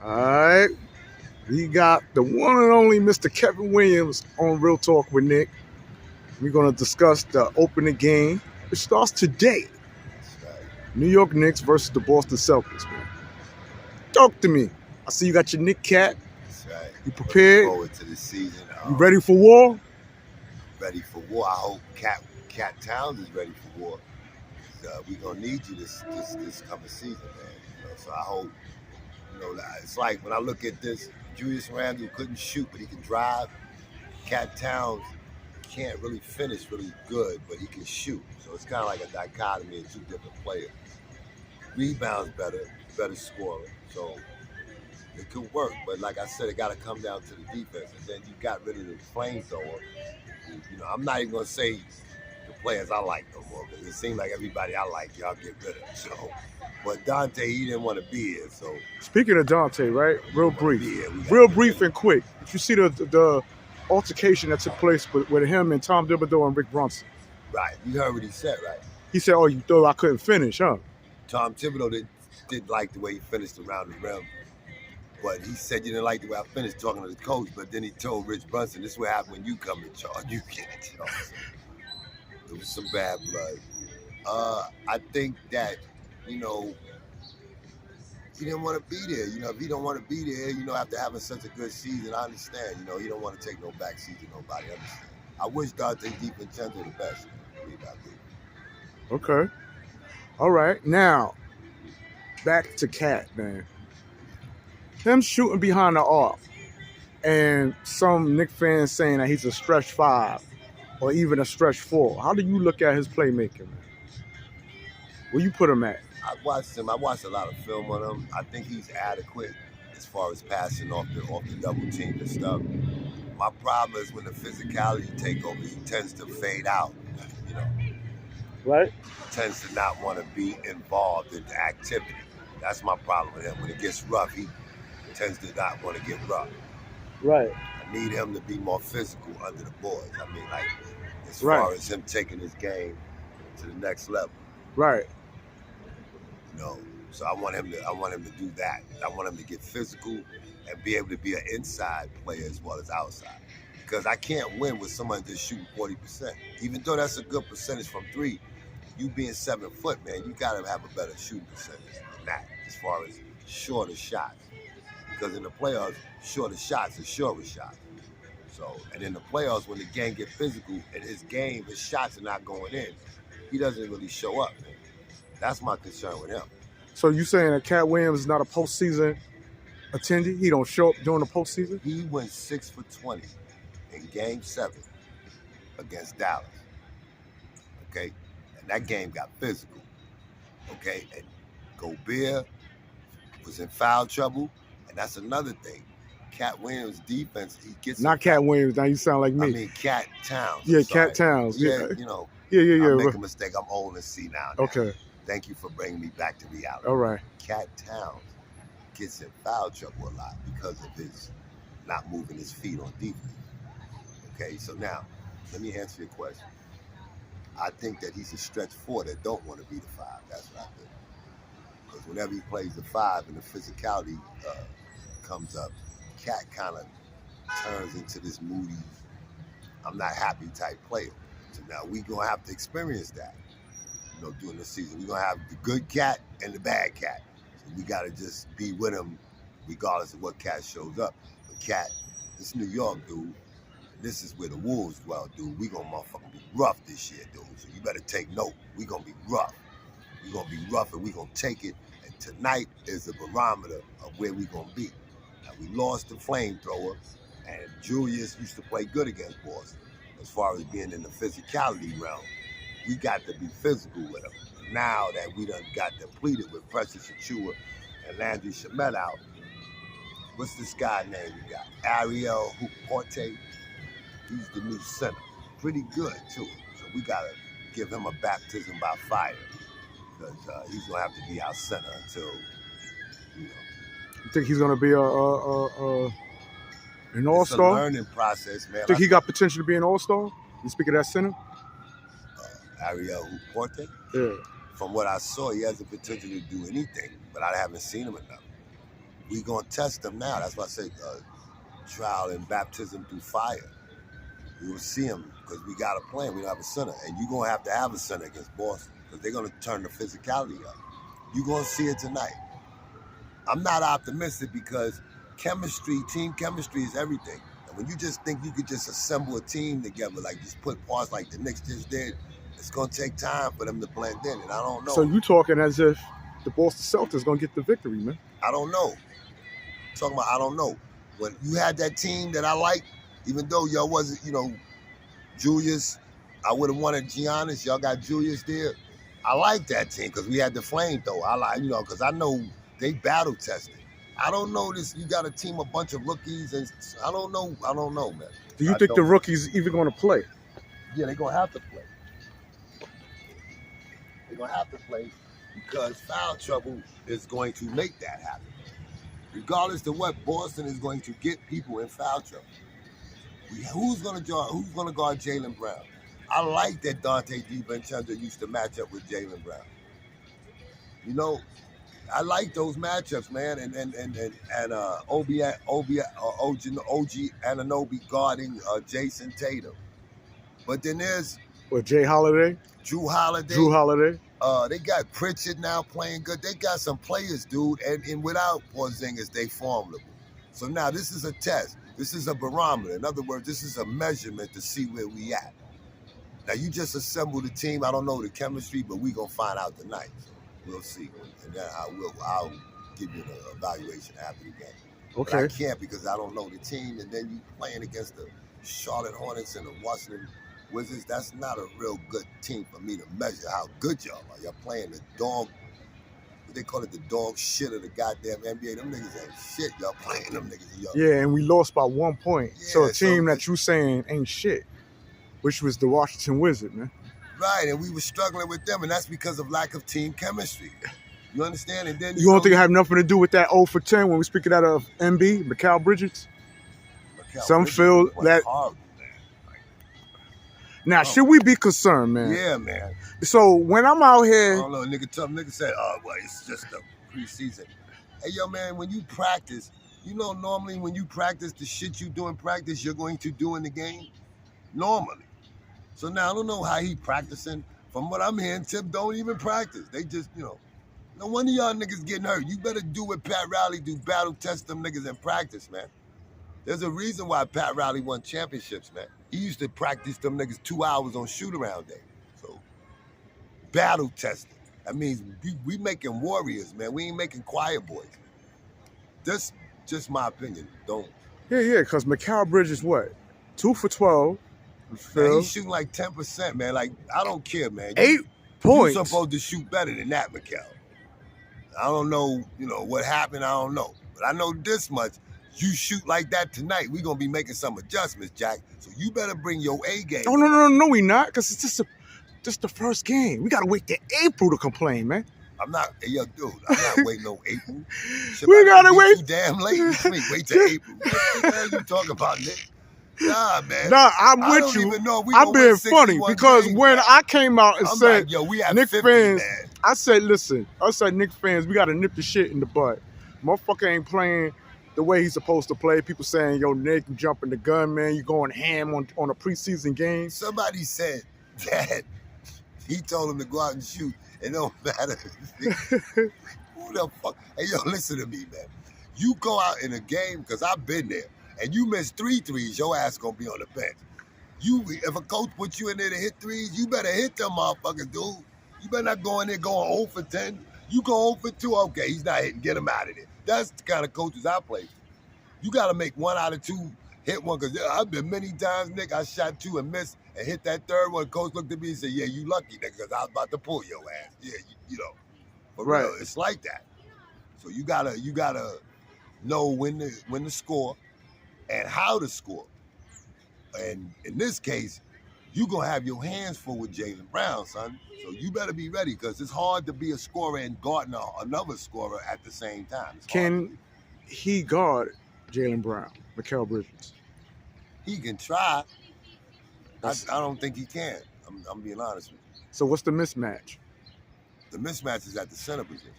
All right. We got the one and only Mr. Kevin Williams on Real Talk with Nick. We're going to discuss the opening game, which starts today. That's right. New York Knicks versus the Boston Celtics, man. Talk to me. I see you got your Nick cap. That's right. You prepared? Looking forward to the season. You ready for war? Ready for war. I hope Cat Towns is ready for war. We're going to need you this coming season, man. So I hope, it's like when I look at this, Julius Randle couldn't shoot, but he can drive. Cat Towns can't really finish really good, but he can shoot. So it's kind of like a dichotomy of two different players. Rebounds better scorer. So it could work, but like I said, it got to come down to the defense. And then you got rid of the flamethrower. I'm not even going to say the players I like no more, because it seems like everybody I like, y'all get rid of. So, but Dante, he didn't want to be here. So speaking of Dante, right? Real brief and quick. Did you see the altercation that took place with him and Tom Thibodeau and Rick Brunson? Right. You heard what he said, right? He said, "Oh, you thought I couldn't finish, huh?" Tom Thibodeau didn't like the way he finished around the rim. But he said you didn't like the way I finished talking to the coach. But then he told Rich Brunson, this is what happened when you come in charge. You get in charge. It was some bad blood. I think that, he didn't want to be there. If he don't want to be there, after having such a good season, I understand. He don't want to take no back seat to nobody. I understand. I wish Dante DiVincenzo the best. Okay. All right. Now, back to Cat, man. Him shooting behind the arc, and some Knicks fans saying that he's a stretch 5 or even a stretch 4. How do you look at his playmaking, man? Where you put him at? I watched him. I watched a lot of film on him. I think he's adequate as far as passing off the double team and stuff. My problem is when the physicality take over, he tends to fade out. Right? He tends to not want to be involved in the activity. That's my problem with him. When it gets rough, he tends to not want to get rough. Right. I need him to be more physical under the boards. I mean, like, as far as him taking his game to the next level. Right. So I want him to do that. I want him to get physical and be able to be an inside player as well as outside. Because I can't win with somebody just shooting 40%. Even though that's a good percentage from 3, you being 7 foot, man, you gotta have a better shooting percentage than that as far as shorter shots. Because in the playoffs, shorter shots are shorter shots. So, and in the playoffs, when the game get physical and his shots are not going in, he doesn't really show up, man. That's my concern with him. So you saying that Cat Williams is not a postseason attendee? He don't show up during the postseason? He went 6 for 20 in Game 7 against Dallas. Okay, and that game got physical. Okay, and Gobert was in foul trouble. And that's another thing. Cat Williams' defense, he gets... Not Cat Williams, now you sound like me. I mean, Cat Towns. Yeah, Cat Towns. Yeah. I make a mistake. I'm old and see now. Okay. Thank you for bringing me back to reality. All right. Cat Towns gets in foul trouble a lot because of his not moving his feet on defense. Okay, so now, let me answer your question. I think that he's a stretch 4 that don't want to be the 5. That's what I think. Because whenever he plays the 5 and the physicality comes up, Cat kind of turns into this moody, I'm not happy type player. So now we're going to have to experience that, during the season. We're going to have the good Cat and the bad Cat. So we got to just be with him regardless of what Cat shows up. But Cat, this New York dude, this is where the Wolves dwell, dude. We going to motherfucking be rough this year, dude. So you better take note. We going to be rough. We're going to be rough and we're going to take it. And tonight is a barometer of where we're going to be. Now, we lost the flamethrower, and Julius used to play good against Boston. As far as being in the physicality realm, we got to be physical with him. Now that we done got depleted with Precious Achua and Landry Shamet out, what's this guy name we got? Ariel Huporte. He's the new center. Pretty good, too. So we got to give him a baptism by fire. Because he's going to have to be our center until, You think he's going to be an all-star? It's a learning process, man. Think he got potential to be an all-star? You speak of that center? Ariel Huporte? Yeah. From what I saw, he has the potential to do anything, but I haven't seen him enough. we gonna test them now. That's why I say trial and baptism through fire. We will see them because we got a plan. We don't have a center, and you're gonna have a center against Boston because they're gonna turn the physicality up. You're gonna see it tonight. I'm not optimistic because team chemistry is everything. And when you just think you could just assemble a team together, like just put parts like the Knicks just did, it's gonna take time for them to blend in, and I don't know. So you talking as if the Boston Celtics gonna get the victory, man? I don't know. Talking about I don't know. When you had that team that I liked, even though y'all wasn't, Julius, I would have wanted Giannis. Y'all got Julius there. I like that team because we had the flamethrower. I like, because I know they battle tested. I don't know this. You got a team, a bunch of rookies, and I don't know. I don't know, man. Do you think the rookies even going to play? Yeah, they're gonna have to play. They're gonna have to play because foul trouble is going to make that happen. Regardless of what, Boston is going to get people in foul trouble. Who's gonna guard Jaylen Brown? I like that Dante DiVincenzo used to match up with Jaylen Brown. I like those matchups, man. And OG Anunoby guarding Jason Tatum. But then there's Drew Holiday. Drew Holiday. They got Pritchard now playing good. They got some players, dude. And without Porzingis, they formidable. So now this is a test. This is a barometer. In other words, this is a measurement to see where we at. Now you just assembled a team. I don't know the chemistry, but we gonna find out tonight. So we'll see, and then I'll give you the evaluation after the game. Okay. But I can't because I don't know the team, and then you playing against the Charlotte Hornets and the Washington Wizards. That's not a real good team for me to measure how good y'all are. Y'all playing the dog. They call it the dog shit of the goddamn NBA. Them niggas ain't shit. Y'all playing them niggas. Yeah, and we lost by 1 point. Yeah, so a team that you saying ain't shit, which was the Washington Wizards, man. Right, and we were struggling with them, and that's because of lack of team chemistry. You understand? And then you don't think it have nothing to do with that 0 for 10 when we speaking out of MB, Mikal Bridges? Some feel that. Horrible, now, should we be concerned, man? Yeah, man. So when I'm out here, I don't know, nigga said, "Oh, well, it's just a preseason." Hey, yo, man, when you practice, normally when you practice the shit you do in practice, you're going to do in the game. Normally. So now I don't know how he practicing. From what I'm hearing, Tip don't even practice. They just, no wonder y'all niggas getting hurt. You better do what Pat Riley do, battle test them niggas in practice, man. There's a reason why Pat Riley won championships, man. He used to practice them niggas 2 hours on shoot-around day. So, battle testing. That means we making warriors, man. We ain't making choir boys. That's just my opinion. Don't. Yeah, because Mikal Bridges, what? 2 for 12. Man, he's shooting like 10%, man. Like, I don't care, man. 8 points. You're supposed to shoot better than that, Mikal. I don't know, what happened. I don't know. But I know this much. You shoot like that tonight, we're going to be making some adjustments, Jack. So you better bring your A game. Oh, no, we not. Because it's just the first game. We got to wait till April to complain, man. I'm not, dude, I'm not waiting no April. We got to wait. Too damn late. Wait till April. What the hell you talking about, Nick? Nah, man. Nah, I'm with you. I'm being funny because when I came out and said, like, yo, we have Knicks 50, fans, man. I said, listen, Knicks fans, we got to nip the shit in the bud. Motherfucker ain't playing the way he's supposed to play. People saying, yo, Nick, you jumping the gun, man. You going ham on a preseason game. Somebody said that he told him to go out and shoot. It don't matter. Who the fuck? Hey, yo, listen to me, man. You go out in a game, because I've been there, and you miss 3 threes, your ass gonna be on the bench. If a coach puts you in there to hit threes, you better hit them motherfuckers, dude. You better not go in there going 0 for 10. You go 0 for 2, okay, he's not hitting, get him out of there. That's the kind of coaches I play for. You gotta make 1 out of 2 hit one, because I've been many times, Nick, I shot 2 and missed and hit that third one. Coach looked at me and said, yeah, you lucky, nigga, because I was about to pull your ass. Yeah, But right. Real, it's like that. So you gotta know when to score and how to score. And in this case, you're going to have your hands full with Jaylen Brown, son. So you better be ready because it's hard to be a scorer and guarding another scorer at the same time. Can he guard Jaylen Brown, Mikal Bridges? He can try. I don't think he can. I'm being honest with you. So what's the mismatch? The mismatch is at the center position.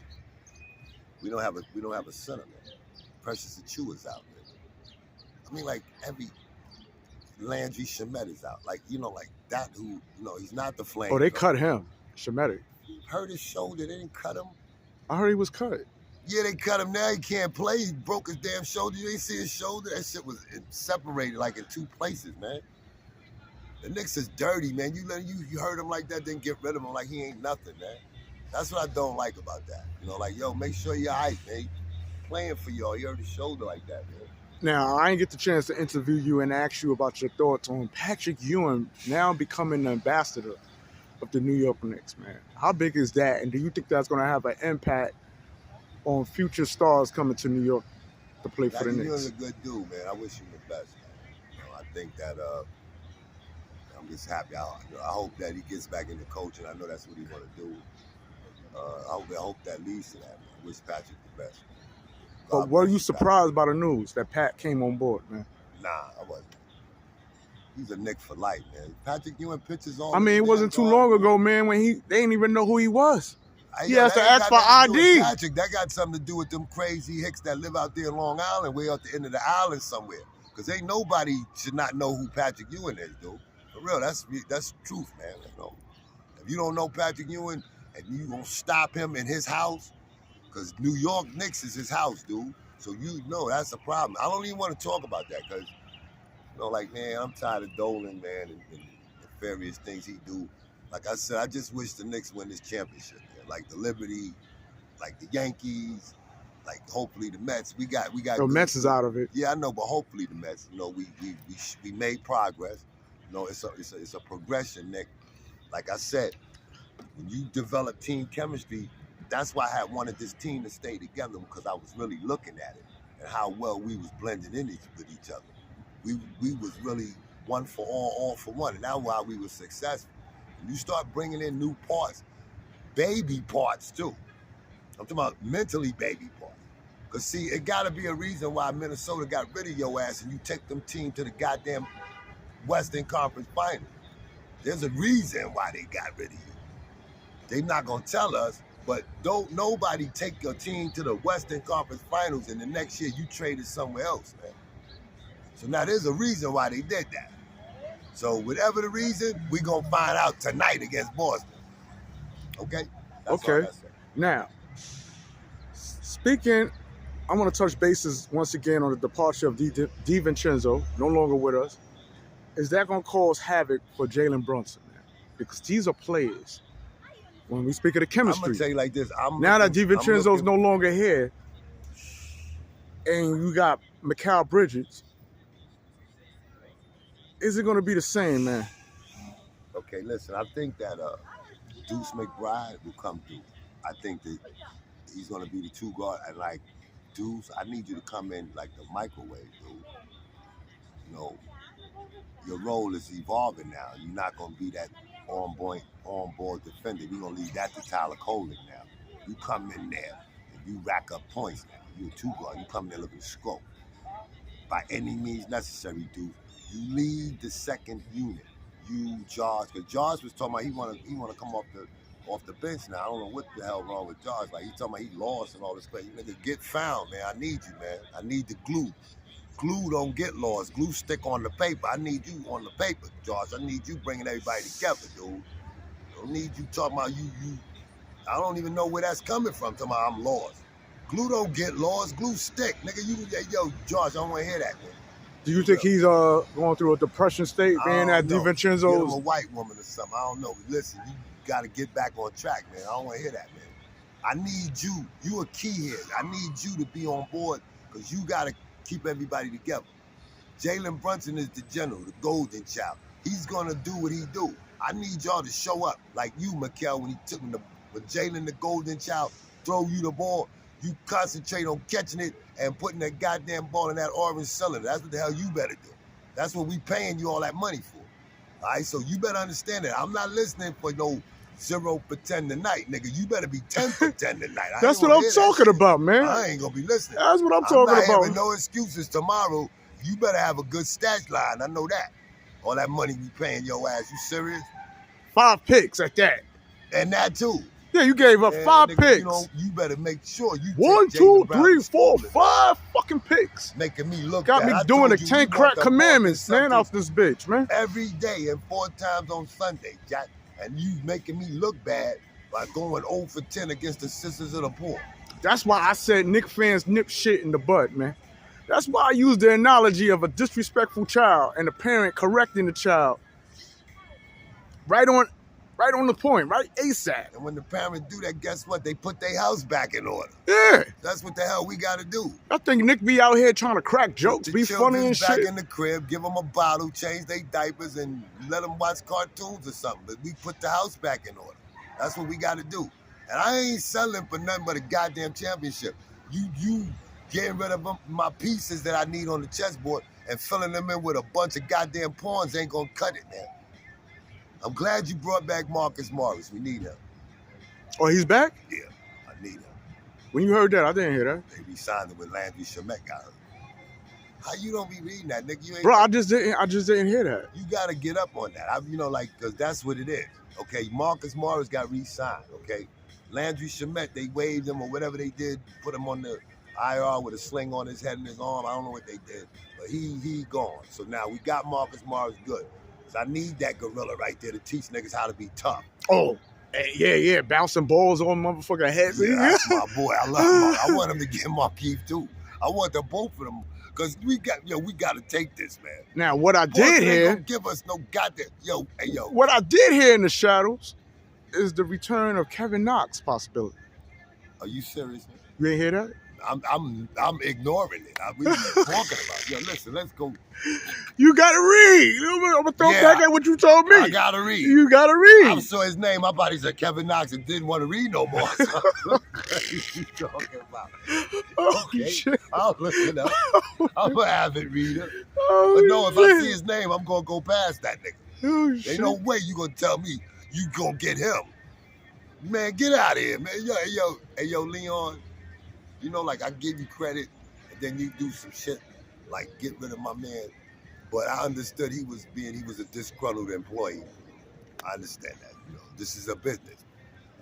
We don't have a center, man. Precious Achiuwa's out, man. I mean, like every Landry Shamet is out. Like, like that who, he's not the flame. Oh, they cut him. Shamet. Hurt his shoulder. They didn't cut him. I heard he was cut. Yeah, they cut him now. He can't play. He broke his damn shoulder. You ain't see his shoulder? That shit was separated like in 2 places, man. The Knicks is dirty, man. You hurt him like that, then get rid of him like he ain't nothing, man. That's what I don't like about that. Like, yo, make sure you're hype, man. He playing for y'all. He hurt his shoulder like that, man. Now, I didn't get the chance to interview you and ask you about your thoughts on Patrick Ewing now becoming the ambassador of the New York Knicks, man. How big is that? And do you think that's going to have an impact on future stars coming to New York to play for the Knicks? Ewing's a good dude, man. I wish him the best, man. I think that I'm just happy. I hope that he gets back into coaching. I know that's what he want to do. I hope that leads to that, man. I wish Patrick the best. But were you surprised by the news that Pat came on board, man? Nah, I wasn't. He's a Knick for life, man. Patrick Ewing pitches on. I mean, it wasn't too long ago, man, when they didn't even know who he was. He has to ask for ID. Patrick, that got something to do with them crazy hicks that live out there in Long Island, way out the end of the island somewhere. Because ain't nobody should not know who Patrick Ewing is, dude. For real, that's the truth, man. If you don't know Patrick Ewing and you gonna stop him in his house, because New York Knicks is his house, dude. So that's a problem. I don't even want to talk about that because, man, I'm tired of Dolan, man, and the various things he do. Like I said, I just wish the Knicks win this championship, man. Like the Liberty, like the Yankees, like hopefully the Mets. We got. The Mets is out of it. Yeah, I know, but hopefully the Mets. We made progress. It's a progression, Nick. Like I said, when you develop team chemistry, that's why I wanted this team to stay together because I was really looking at it and how well we was blending in with each other. We was really one for all for one, and that's why we were successful. When you start bringing in new parts, baby parts too. I'm talking about mentally baby parts. Because see, it got to be a reason why Minnesota got rid of your ass and you take them team to the goddamn Western Conference Finals. There's a reason why they got rid of you. They're not going to tell us, but don't nobody take your team to the Western Conference Finals and the next year you traded somewhere else, man. So now there's a reason why they did that. So whatever the reason, we're going to find out tonight against Boston. Okay? That's okay. Now, speaking, I want to touch bases once again on the departure of DiVincenzo, no longer with us. Is that going to cause havoc for Jalenbrunson, man? Because these are players. When we speak of the chemistry, I'm going to tell you like this. Now that DiVincenzo's no longer here, and you got Mikal Bridges, is it going to be the same, man? Okay, listen, I think that Deuce McBride will come through. I think that he's going to be the 2 guard. And like, Deuce, I need you to come in like the microwave, dude. Your role is evolving now. You're not going to be that on-board defender. We're going to leave that to Tyler Colin now. You come in there and you rack up points now. You're a 2 guard. You come in there looking to score. By any means necessary, dude. You lead the second unit. You, Josh, because Josh was talking about he want to come off the bench now. I don't know what the hell wrong with Josh. Like he's talking about he lost and all this crazy. Nigga, get found, man. I need you, man. I need the glue. Glue don't get lost. Glue stick on the paper. I need you on the paper, Josh. I need you bringing everybody together, dude. I don't need you talking about you. I don't even know where that's coming from. Talking about I'm lost. Glue don't get lost. Glue stick, nigga. Yo, Josh, I don't want to hear that, man. Do you think he's going through a depression state, being at DiVincenzo's? Give him a white woman or something. I don't know. Listen, you got to get back on track, man. I don't want to hear that, man. I need you. You a key here. I need you to be on board because you got to keep everybody together. Jalenbrunson is the general, the golden child. He's going to do what he do. I need y'all to show up like you, Mikal, when Jalen, the golden child, throw you the ball. You concentrate on catching it and putting that goddamn ball in that orange cylinder. That's what the hell you better do. That's what we paying you all that money for. All right, so you better understand that. I'm not listening for no 0 for 10 tonight, nigga. You better be 10 for 10 tonight. That's what I'm talking about, man. I ain't gonna be listening. That's what I'm talking about. Having no excuses tomorrow. You better have a good stat line. I know that. All that money we paying your ass. You serious? 5 picks at that. And that too. Yeah, you gave up Man, 5 nigga, picks. You better make sure you 1, take 2, Jalen Brown 3, to 4, school. 5 fucking picks. Making me look Got bad. me I doing the told you 10 we want crack the commandments, Boston man, Celtics off this bitch, man. every day and 4 times on Sunday, Jack. And you making me look bad by going 0 for 10 against the Sisters of the Poor. That's why I said Knick fans nip shit in the bud, man. That's why I used the analogy of a disrespectful child and the parent correcting the child. Right on the point, right? ASAP. And when the parents do that, guess what? They put their house back in order. Yeah. That's what the hell we got to do. I think Nick be out here trying to crack jokes, The be funny and back shit. in the crib, give them a bottle, change their diapers, and let them watch cartoons or something. But we put the house back in order. That's what we got to do. And I ain't selling for nothing but a goddamn championship. You getting rid of my pieces that I need on the chessboard and filling them in with a bunch of goddamn pawns ain't gonna cut it, man. I'm glad you brought back Marcus Morris. We need him. Oh, he's back? Yeah, I need him. When you heard that, I didn't hear that. They re-signed him with Landry Shamet, I heard. How you don't be reading that, nigga? You ain't. Bro, I just didn't hear that. You gotta get up on that. Cause that's what it is. Okay, Marcus Morris got re-signed. Okay, Landry Shamet, they waived him or whatever they did, put him on the IR with a sling on his head and his arm. I don't know what they did, but he gone. So now we got Marcus Morris good. So I need that gorilla right there to teach niggas how to be tough. Oh, yeah, bouncing balls on motherfucking heads. Yeah, that's my boy. I love him. I want him to get Markeith too. I want the both of them. Cause we got to take this, man. Now what I did hear, give us no goddamn yo. What I did hear in the shadows is the return of Kevin Knox possibility. Are you serious, man? You ain't hear that? I'm ignoring it. What are you talking about? Yo, listen, let's go. You gotta read. I'm gonna throw back at what you told me. I gotta read. You gotta read. I saw his name. I thought he said Kevin Knox and didn't want to read no more. So what are you talking about? Oh, Okay, shit. I'll look it up. I'm an avid reader. Oh, But no, if I shit. see his name, I'm gonna go past that nigga. Oh, Ain't no way you gonna tell me you gonna get him. Man, get out of here, man. Yo, Leon. You know, like I give you credit, and then you do some shit, like get rid of my man. But I understood he was a disgruntled employee. I understand that. You know, this is a business,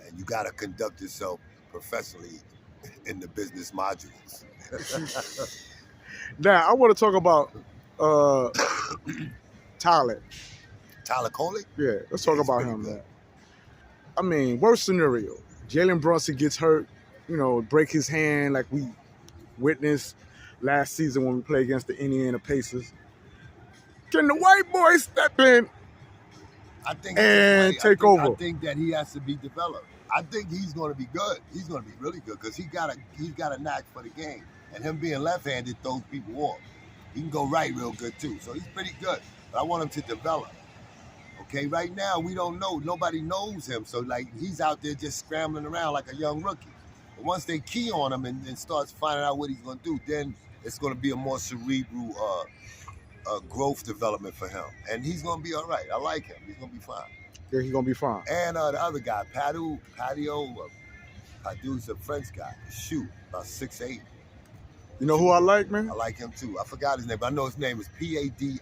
and you gotta conduct yourself professionally in the business modules. Now I want to talk about Tyler. Tyler Coley? Yeah, let's talk about him, man. I mean, worst scenario: Jalenbrunson gets hurt. You know, break his hand like we witnessed last season when we played against the Indiana Pacers. Can the white boy step in and take over? I think that he has to be developed. I think he's going to be good. He's going to be really good because he's got a knack for the game. And him being left-handed throws people off. He can go right real good too. So he's pretty good. But I want him to develop. Okay, right now we don't know. Nobody knows him. So like he's out there just scrambling around like a young rookie. But once they key on him and starts finding out what he's going to do, then it's going to be a more cerebral growth development for him. And he's going to be all right. I like him. He's going to be fine. Yeah, he's going to be fine. And the other guy, Padu's a French guy. Shoot, about 6'8". You know who I like, man? I like him too. I forgot his name, but I know his name is Padieu.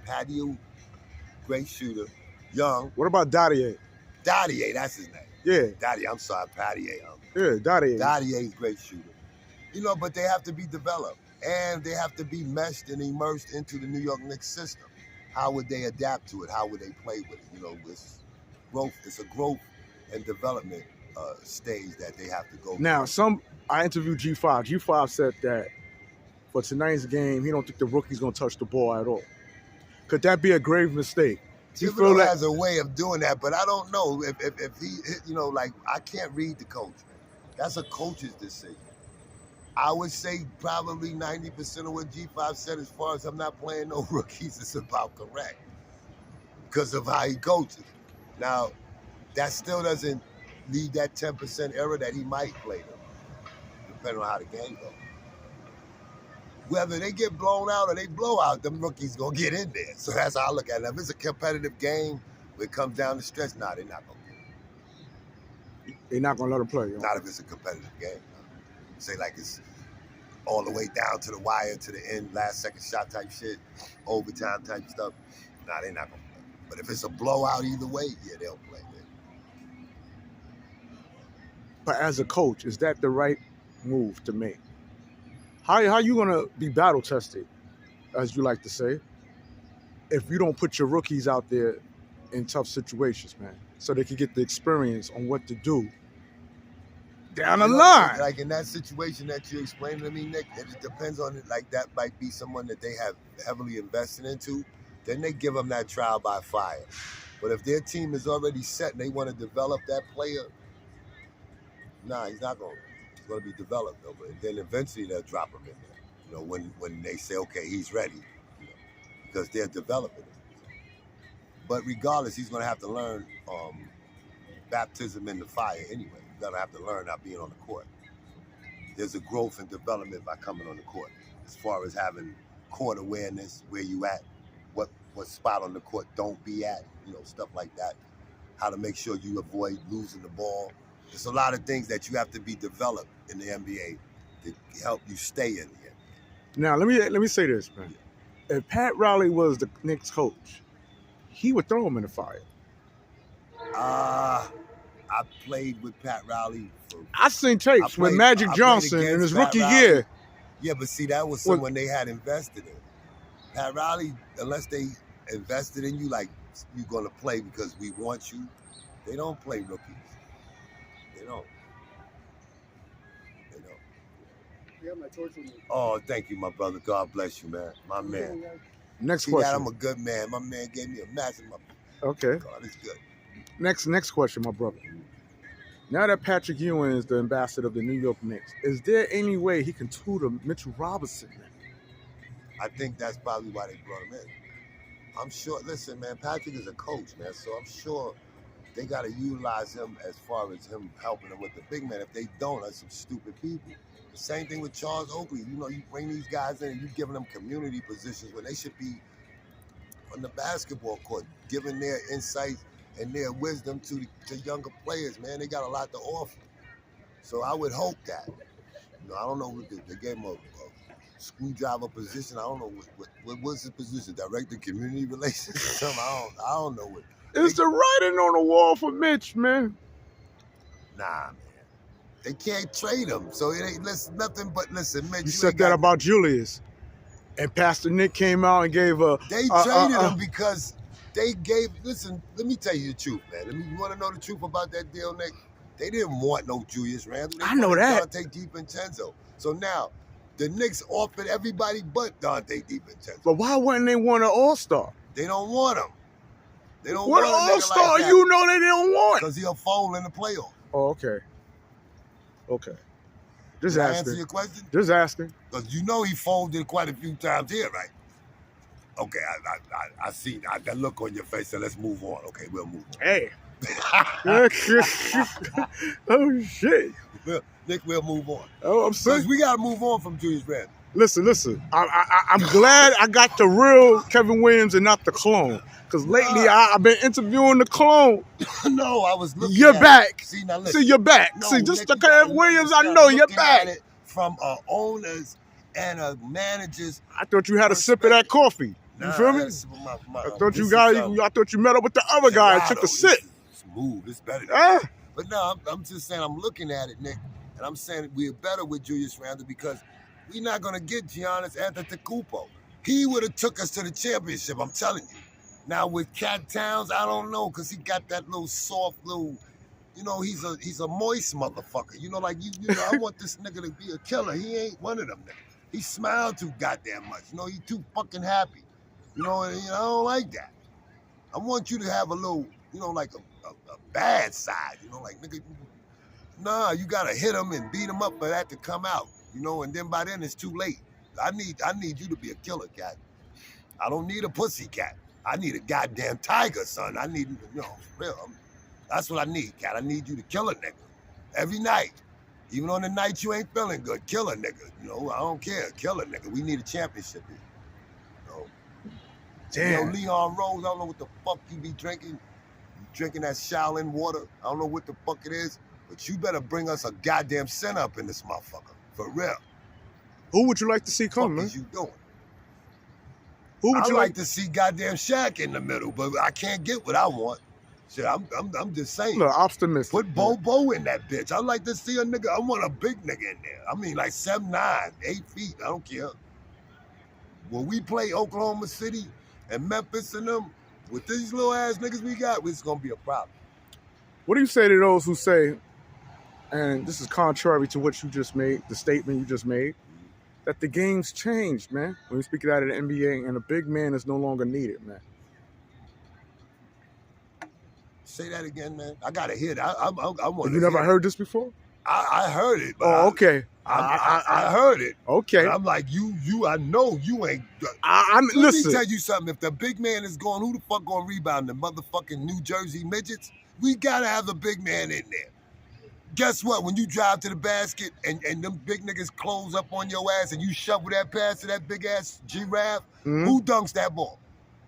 Padieu, great shooter, young. What about Dadier? Dadier, that's his name. Yeah. Dadier, I'm sorry, Padieu. Yeah, Dadier. Dadier's great shooter. You know, but they have to be developed. And they have to be meshed and immersed into the New York Knicks system. How would they adapt to it? How would they play with it? You know, it's growth. It's a growth and development stage that they have to go through. Now, I interviewed G5. G5 said that for tonight's game, he don't think the rookie's going to touch the ball at all. Could that be a grave mistake? Thibodeau has a way of doing that, but I don't know if he, you know, like I can't read the coach. That's a coach's decision. I would say probably 90% of what G5 said as far as I'm not playing no rookies is about correct because of how he coaches. Now, that still doesn't leave that 10% error that he might play them, depending on how the game goes. Whether they get blown out or they blow out, them rookies going to get in there. So that's how I look at it. If it's a competitive game, when it comes down to stretch, they're not going to get it. They're not going to let him play. Not if it's a competitive game. Say like it's all the way down to the wire, to the end, last second shot type shit, overtime type stuff. Nah, they're not going to play. But if it's a blowout either way, yeah, they'll play. But as a coach, is that the right move to make? How you gonna be battle tested, as you like to say, if you don't put your rookies out there in tough situations, man, so they can get the experience on what to do down the line? Like in that situation that you explained to me, Nick, it depends on it. Like that might be someone that they have heavily invested into. Then they give them that trial by fire. But if their team is already set and they want to develop that player, nah, he's not going. He's going to be developed though. But then eventually they'll drop him in there. You know, when they say, okay, he's ready, you know, because they're developing him. But regardless, he's going to have to learn baptism in the fire anyway. He's going to have to learn not being on the court. There's a growth and development by coming on the court, as far as having court awareness, where you at, what spot on the court don't be at, you know, stuff like that. How to make sure you avoid losing the ball. There's a lot of things that you have to be developed in the NBA to help you stay in the NBA. Now, let me say this, man. If Pat Riley was the Knicks coach, he would throw him in the fire. I played with Pat Riley. I seen tapes with Magic Johnson in his rookie year. Yeah, but see, that was someone they had invested in. Pat Riley, unless they invested in you, like you're going to play because we want you, they don't play rookies. They don't. Yeah, my torch with me. Oh, thank you, my brother. God bless you, man. My man. Next See question. that? I'm a good man. My man gave me a massive. Okay. God, it's good. Next question, my brother. Now that Patrick Ewing is the ambassador of the New York Knicks, is there any way he can tutor Mitchell Robinson? I think that's probably why they brought him in. I'm sure. Listen, man, Patrick is a coach, man, so I'm sure they got to utilize him as far as him helping them with the big man. If they don't, that's some stupid people. The same thing with Charles Oakley. You know, you bring these guys in and you're giving them community positions when they should be on the basketball court, giving their insights and their wisdom to younger players, man. They got a lot to offer. So I would hope that. You know, I don't know what they gave him a screwdriver position. I don't know what was his position. Director of Community Relations or something. I don't know what. It's the writing on the wall for Mitch, man. Nah, man. They can't trade him. So it ain't nothing but listen, Mitch. You said that about Julius. And Pastor Nick came out and gave a... They traded him because they gave... Listen, let me tell you the truth, man. You want to know the truth about that deal, Nick? They didn't want no Julius Randle. I know that. Dante DiVincenzo. So now, the Knicks offered everybody but Dante DiVincenzo. But why wouldn't they want an all-star? They don't want him. They don't what want an all-star like that. You know they don't want? Because he'll fold in the playoffs. Oh, okay. Okay. Just Did I asking. answer your question? Just asking. Because you know he folded quite a few times here, right? Okay, I see that look on your face, so let's move on. Okay, we'll move on. Hey. Oh, shit. Nick, we'll move on. Oh, I'm saying. Because we got to move on from Julius Randle. Listen. I'm glad I got the real Kevin Williams and not the clone. Because lately I've been interviewing the clone. No, I was looking You're at back. It. See, now listen. See, you're back. No, See, just Nick, the Kevin Williams, I know you're back. At it from owners and managers. I thought you had a sip of that coffee. You feel me? I thought you met up with the other guy and took a sip. Smooth. It's better. But no, I'm just saying, I'm looking at it, Nick, and I'm saying we're better with Julius Randle because we're not going to get Giannis Antetokounmpo. He would have took us to the championship, I'm telling you. Now with Cat Towns, I don't know, because he got that little soft little, you know, he's a moist motherfucker. You know, like, you know, I want this nigga to be a killer. He ain't one of them niggas. He smiled too goddamn much. You know, he too fucking happy. You know, and, I don't like that. I want you to have a little, you know, like a bad side. You know, like, nigga, nah, you got to hit him and beat him up for that to come out. You know, and then by then it's too late. I need you to be a killer cat. I don't need a pussy cat. I need a goddamn tiger, son. I need, you know, for real. That's what I need, cat. I need you to kill a nigga every night. Even on the night you ain't feeling good, kill a nigga. You know, I don't care. Kill a nigga. We need a championship here. You know? Damn. You know, Leon Rose, I don't know what the fuck you be drinking. You drinking that Shaolin water. I don't know what the fuck it is. But you better bring us a goddamn center up in this motherfucker. For real. Who would you like to see come, man? What is you doing? Who would I you like to see goddamn Shaq in the middle, but I can't get what I want. Shit, I'm just saying. Look, optimistic. Put Bobo in that bitch. I like to see a nigga. I want a big nigga in there. I mean, like 7'9", 8 feet. I don't care. When we play Oklahoma City and Memphis and them, with these little ass niggas we got, it's gonna be a problem. What do you say to those who say, and this is contrary to what you just made, the statement you just made, that the game's changed, man, when you speak it out of the NBA, and a big man is no longer needed, man? Say that again, man. I gotta hear that. I want. You never heard this before? I heard it. But okay. I heard it. Okay. But I'm like, I know you ain't. Listen. Let me tell you something. If the big man is going, who the fuck gonna rebound the motherfucking New Jersey midgets? We gotta have a big man in there. Guess what? When you drive to the basket and them big niggas close up on your ass and you shovel that pass to that big ass giraffe, who dunks that ball?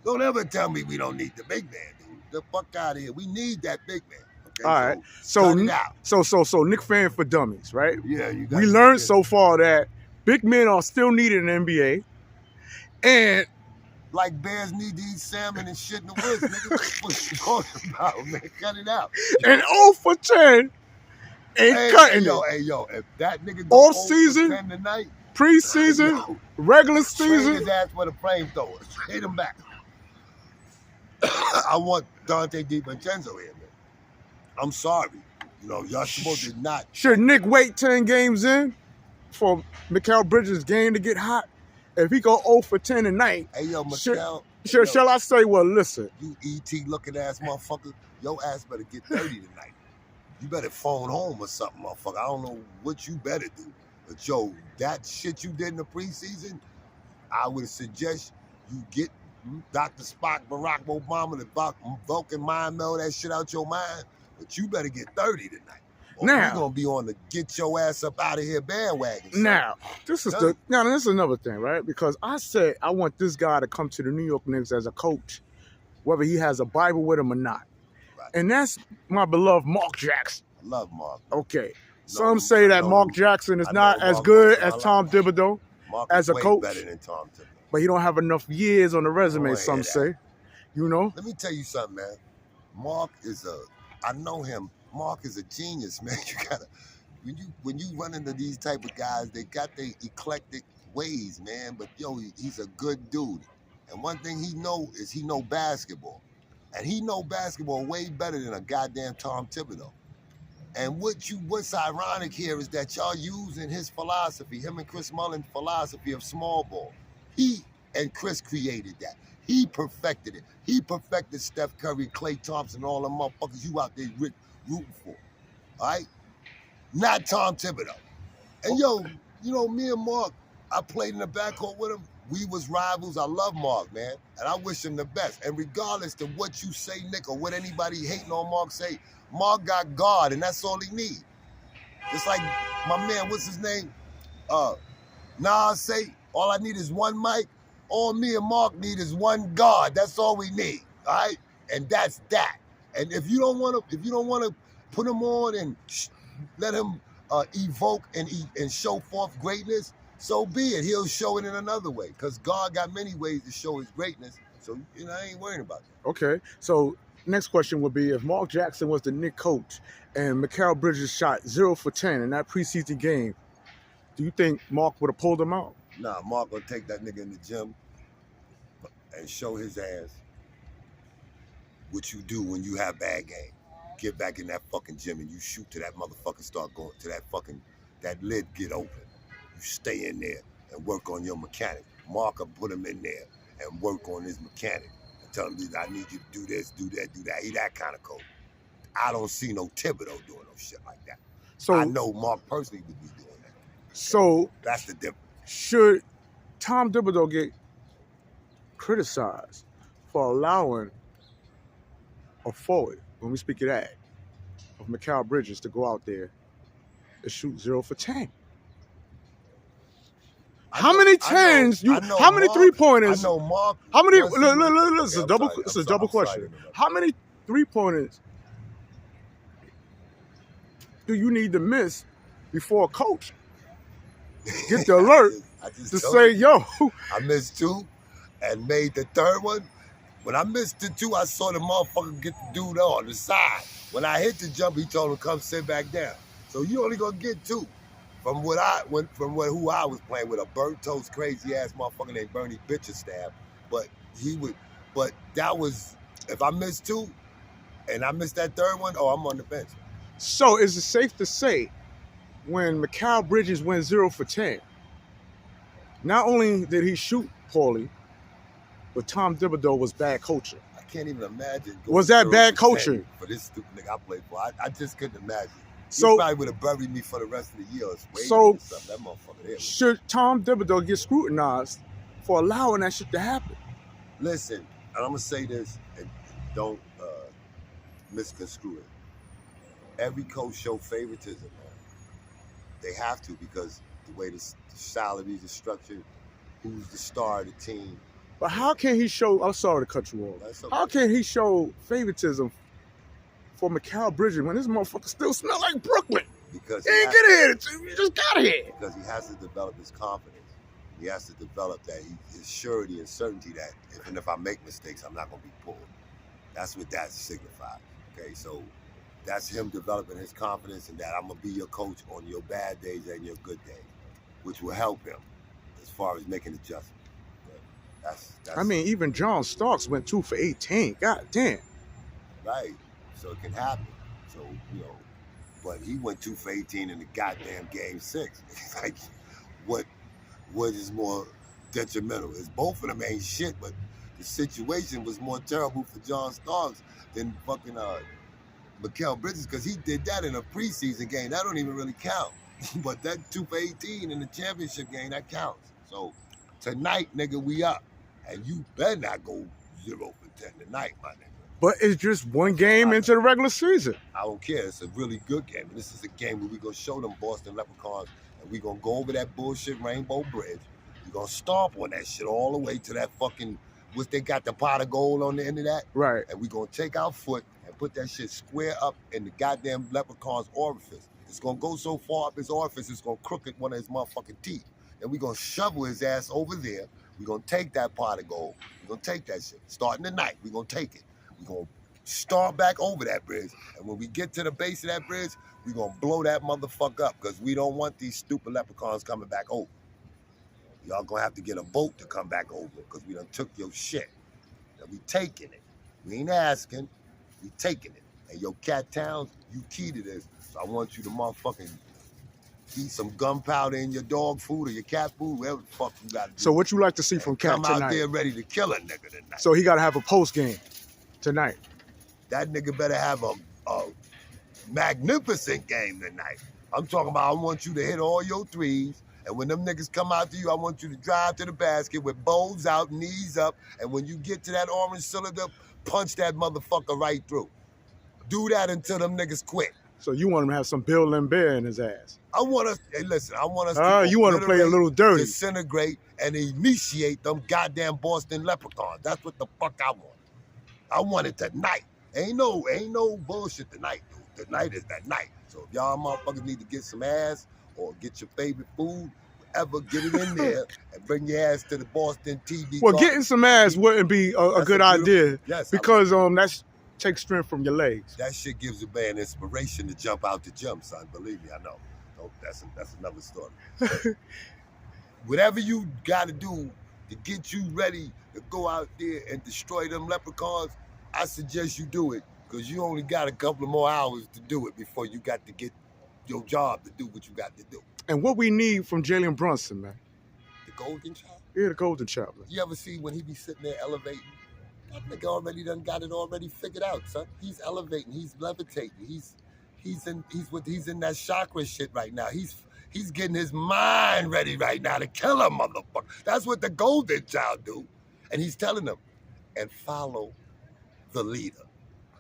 Don't ever tell me we don't need the big man, dude. The fuck out of here. We need that big man. Okay, all right. So Knicks fan for dummies, right? Yeah, we learned so far that big men are still needed in the NBA. And like bears need to eat salmon and shit in the woods, nigga. What you talking about, man? Cut it out. And 0 for 10 ain't cutting it. Hey, yo, if that nigga go off season, 10 tonight, preseason, regular season, trade his ass for the flamethrowers. Trade him back. I want Dante DiVincenzo here, man. I'm sorry. You know, y'all supposed to not. Should Nick wait 10 games in for Mikal Bridges' game to get hot? If he go 0 for 10 tonight, hey, yo, Mikal. Shall I say, well, listen. You ET looking ass motherfucker, your ass better get 30 tonight. You better phone home or something, motherfucker. I don't know what you better do. But, yo, that shit you did in the preseason, I would suggest you get Dr. Spock, Barack Obama, the Vulcan mind meld that shit out your mind. But you better get 30 tonight. Or now you're gonna be on the get your ass up out of here bandwagon. Son. Now, this is another thing, right? Because I said I want this guy to come to the New York Knicks as a coach, whether he has a Bible with him or not. Right. And that's my beloved Mark Jackson. I love Mark. Okay. Some say that Mark Jackson is not as good as Tom Thibodeau as a coach. Better than Tom Thibodeau. But he don't have enough years on the resume, some say. You know? Let me tell you something, man. Mark is I know him. Mark is a genius, man. You gotta when you run into these type of guys, they got their eclectic ways, man. But yo, he's a good dude. And one thing he know basketball. And he know basketball way better than a goddamn Tom Thibodeau. And what's ironic here is that y'all using his philosophy, him and Chris Mullin's philosophy of small ball. He and Chris created that. He perfected it. He perfected Steph Curry, Klay Thompson, all them motherfuckers you out there rooting for. All right? Not Tom Thibodeau. And yo, you know, me and Mark, I played in the backcourt with him. We was rivals. I love Mark, man. And I wish him the best. And regardless of what you say, Nick, or what anybody hating on Mark say, Mark got God, and that's all he need. It's like my man, what's his name? Nas say, all I need is one mic. All me and Mark need is one God. That's all we need, all right? And that's that. And if you don't want to put him on and let him evoke and show forth greatness, so be it. He'll show it in another way, because God got many ways to show his greatness. So I ain't worrying about that. Okay, so next question would be, if Mark Jackson was the Knicks coach and Mikal Bridges shot 0 for 10 in that preseason game, do you think Mark would have pulled him out? Nah, Mark will take that nigga in the gym and show his ass what you do when you have bad game. Get back in that fucking gym and you shoot till that motherfucker start going, to that lid get open. You stay in there and work on your mechanic. Mark will put him in there and work on his mechanic. Tell him, I need you to do this, do that, do that. He that kind of coach. I don't see no Thibodeau doing no shit like that. So I know Mark personally would be doing that. So that's the difference. Should Tom Thibodeau get criticized for allowing a forward, when we speak of that, of Mikal Bridges to go out there and shoot 0 for 10? How many 10s? How many 3-pointers? I know Mark. How many? This is a double question. How many 3-pointers do you need to miss before a coach get the alert to say, yo? I missed 2 and made the third one. When I missed it too, I saw the motherfucker get the dude on the side. When I hit the jump, he told him to come sit back down. So you only gonna get 2. From who I was playing with, a burnt toast crazy ass motherfucker named Bernie Bitcherstab. But that was, if I missed 2 and I missed that 3rd one, I'm on the bench. So is it safe to say when Mikal Bridges went 0 for 10, not only did he shoot poorly, but Tom Thibodeau was bad coaching? I can't even imagine. Was that bad coaching? For this stupid nigga I played for, I just couldn't imagine. So he probably would have buried me for the rest of the year. So that motherfucker there. Should Tom Thibodeau get scrutinized for allowing that shit to happen? Listen, and I'm gonna say this, and don't misconstrue it. Every coach show favoritism, man. They have to, because the way the salaries are structured, who's the star of the team. But how can he show? I'm sorry to cut you off. Okay. How can he show favoritism for Mikal Bridges when this motherfucker still smell like Brooklyn? Because he ain't get here. You just got here. Because he has to develop his confidence. He has to develop that his surety and certainty that even if I make mistakes, I'm not gonna be pulled. That's what that signifies. Okay, so that's him developing his confidence and that I'm gonna be your coach on your bad days and your good days, which will help him as far as making adjustments. That's I mean, even John Starks went 2 for 18. God damn. Right. So it can happen. So, but he went 2 for 18 in the goddamn game 6. Like, what is more detrimental? Is both of them ain't shit, but the situation was more terrible for John Starks than fucking Mikal Bridges, because he did that in a preseason game. That don't even really count. But that 2 for 18 in the championship game, that counts. So tonight, nigga, we up. And you better not go 0 for 10 tonight, my nigga. But it's just one game into the regular season. I don't care. It's a really good game. And this is a game where we're going to show them Boston Leprechauns, and we're going to go over that bullshit Rainbow Bridge. We're going to stomp on that shit all the way to that fucking, which they got the pot of gold on the end of that. Right. And we're going to take our foot and put that shit square up in the goddamn Leprechaun's orifice. It's going to go so far up his orifice, it's going to crooked one of his motherfucking teeth. And we're going to shovel his ass over there. We're going to take that pot of gold. We're going to take that shit. Starting tonight, we're going to take it. We're going to start back over that bridge. And when we get to the base of that bridge, we're going to blow that motherfucker up, because we don't want these stupid leprechauns coming back over. Y'all going to have to get a boat to come back over, because we done took your shit. And we taking it. We ain't asking. We taking it. And your cat towns, you key to this. So I want you to motherfucking eat some gunpowder in your dog food or your cat food, whatever the fuck you got to do. So what you like to see from Cat tonight? Come out there ready to kill a nigga tonight. So he got to have a post game tonight. That nigga better have a magnificent game tonight. I'm talking about, I want you to hit all your threes, and when them niggas come out to you, I want you to drive to the basket with bows out, knees up, and when you get to that orange cylinder, punch that motherfucker right through. Do that until them niggas quit. So you want him to have some Bill Lambert in his ass? I want us, hey, listen, I want us to you want to play a little dirty. Disintegrate and initiate them goddamn Boston Leprechauns. That's what the fuck I want. I want it tonight. Ain't no bullshit tonight, dude. Tonight is that night. So if y'all motherfuckers need to get some ass or get your favorite food, whatever, get it in there and bring your ass to the Boston TV. Well, getting some ass wouldn't be a good idea. Yes, because that's takes strength from your legs. That shit gives a man inspiration to jump out the gym, son. Believe me, I know. Oh, that's another story. Whatever you got to do to get you ready to go out there and destroy them leprechauns, I suggest you do it, because you only got a couple of more hours to do it before you got to get your job to do what you got to do. And what we need from Jalenbrunson, man. The golden child? Yeah, the golden child, man. You ever see when he be sitting there elevating? That nigga already done got it already figured out, son. He's elevating, he's levitating, he's in that chakra shit right now. He's getting his mind ready right now to kill a motherfucker. That's what the golden child do. And he's telling them, and follow the leader.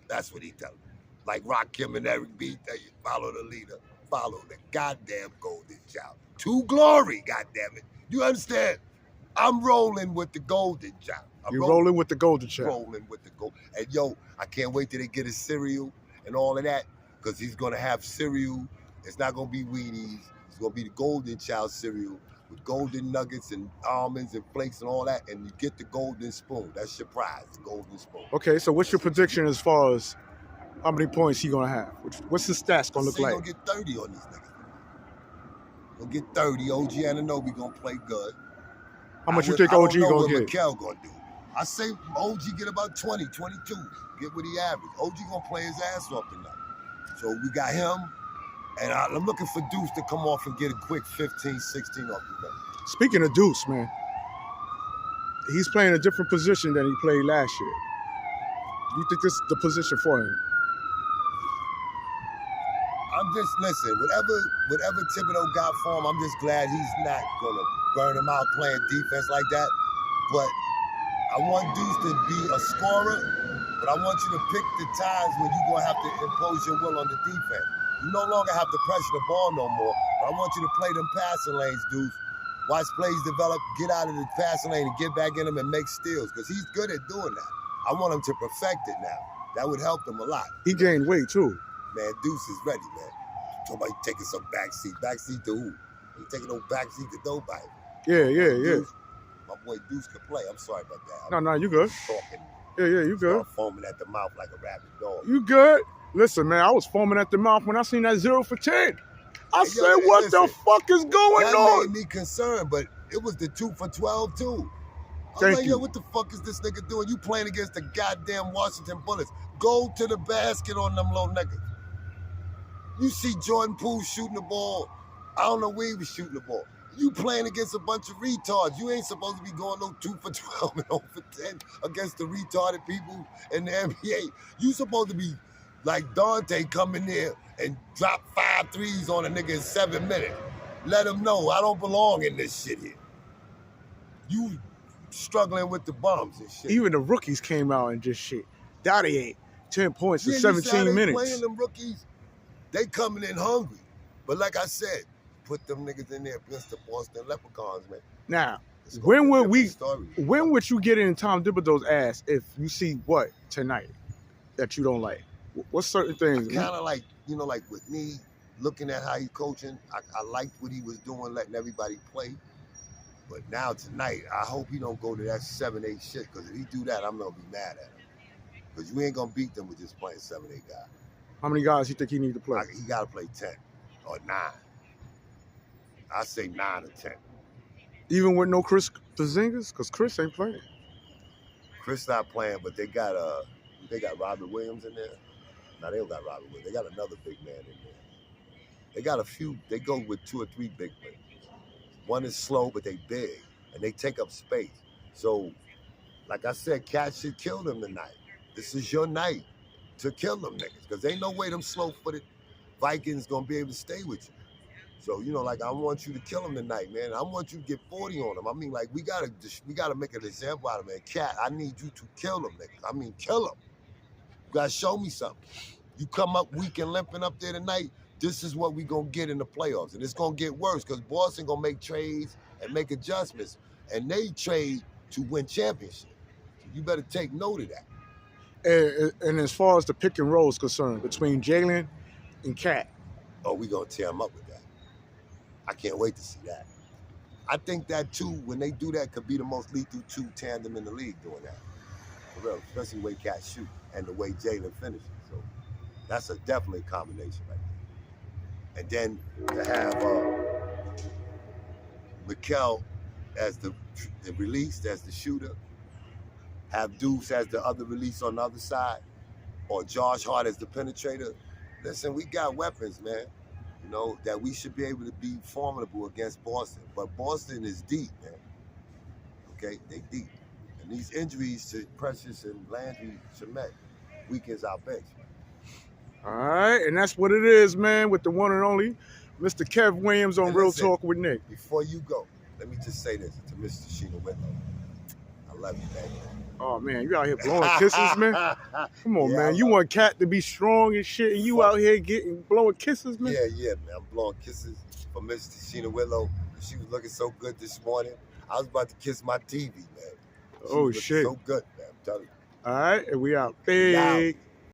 That's what he telling them. Like Rakim and Eric B tell you, follow the leader. Follow the goddamn golden child. To glory, goddamn it. You understand? I'm rolling with the golden child. You're rolling with the golden child. Rolling with the gold. And yo, I can't wait till they get his cereal and all of that, because he's gonna have cereal. It's not gonna be Wheaties. It's gonna be the golden child cereal. with golden nuggets and almonds and flakes and all that, and you get the golden spoon. That's your prize, the golden spoon. Okay, so what's your That's what prediction as far as how many points he gonna have? What's his stats gonna look Say like? Gonna get 30 on these niggas. Gonna get 30. OG Anunoby gonna play good. How much you think OG I don't know gonna what get? Mikel gonna do. I say OG get about 20, 22. Get what he average. OG gonna play his ass off tonight. So we got him, and I'm looking for Deuce to come off and get a quick 15, 16 off the bench. Speaking of Deuce, man, he's playing a different position than he played last year. You think this is the position for him? I'm just listen. Whatever Thibodeau got for him, I'm just glad he's not gonna burn him out playing defense like that. But I want Deuce to be a scorer, but I want you to pick the times when you're gonna have to impose your will on the defense. You no longer have to pressure the ball no more. But I want you to play them passing lanes, Deuce. Watch plays develop, get out of the passing lane and get back in them and make steals, because he's good at doing that. I want him to perfect it now. That would help him a lot. He gained weight too. Man, Deuce is ready, man. Somebody taking some backseat. Backseat to who? He taking no backseat to nobody. Yeah. Deuce, my boy Deuce can play. I'm sorry about that. No, you good. Talking. Yeah, you good. Start foaming at the mouth like a rabid dog. You good. Listen, man, I was foaming at the mouth when I seen that 0 for 10. I said, what listen, the fuck is going that on? made me concerned, but it was the 2 for 12 too. I was Thank like, you. yo, what the fuck is this nigga doing? You playing against the goddamn Washington Bullets. Go to the basket on them little niggas. You see Jordan Poole shooting the ball. I don't know where he was shooting the ball. You playing against a bunch of retards. You ain't supposed to be going no 2 for 12 and 0 for 10 against the retarded people in the NBA. You supposed to be like Dante coming there and drop 5 threes on a nigga in 7 minutes. Let him know I don't belong in this shit here. You struggling with the bums and shit. Even the rookies came out and just shit. Dottie ate 10 points in You see how 17 they minutes. Playing them rookies, they coming in hungry. But like I said, put them niggas in there against the Boston Leprechauns, man. Now, It's gonna when be a would different we? story. When would you get in Tom Thibodeau's ass if you see what tonight that you don't like? What's certain things? Kind of like, like with me, looking at how he's coaching, I liked what he was doing, letting everybody play. But now tonight, I hope he don't go to that 7-8 shit, because if he do that, I'm going to be mad at him. Because you ain't going to beat them with just playing 7-8 guys. How many guys you think he need to play? He got to play 10 or 9. I say 9 or 10. Even with no Chris Porzingis? Because Chris ain't playing. Chris not playing, but they got Robert Williams in there. No, they don't got Robert Williams. They got another big man in there. They got a few. They go with 2 or 3 big men. One is slow, but they big, and they take up space. So, like I said, Cat should kill them tonight. This is your night to kill them niggas, because ain't no way them slow-footed Vikings gonna be able to stay with you. So, I want you to kill them tonight, man. I want you to get 40 on them. I mean, we gotta make an example out of them. Cat, I need you to kill them niggas. I mean, kill them. You gotta show me something. You come up weak and limping up there tonight, this is what we gonna get in the playoffs. And it's gonna get worse, because Boston gonna make trades and make adjustments. And they trade to win championships. So you better take note of that. And as far as the pick and roll is concerned, between Jalen and Cat. Oh, we gonna tear them up with that. I can't wait to see that. I think that too, when they do that, could be the most lethal 2 tandem in the league doing that. For real, especially the way Cat shoot and the way Jalen finishes. So that's definitely a combination right there. And then to have Mikel as the release, as the shooter, have Deuce as the other release on the other side, or Josh Hart as the penetrator. Listen, we got weapons, man, that we should be able to be formidable against Boston. But Boston is deep, man. Okay, they deep. And these injuries to Precious and Landry Shamet weakens our bench. All right, and that's what it is, man, with the one and only Mr. Kev Williams on Real Talk with Nick. Before you go, let me just say this to Mr. Sheena Whitlow. I love you, baby. Oh, man, you out here blowing kisses, man? Come on, man. You want Cat to be strong and shit, and you out here blowing kisses, man? Yeah, man. I'm blowing kisses for Mr. Sheena Whitlow. She was looking so good this morning. I was about to kiss my TV, man. She was looking so good, man. I'm telling you. All right, and we out. Big.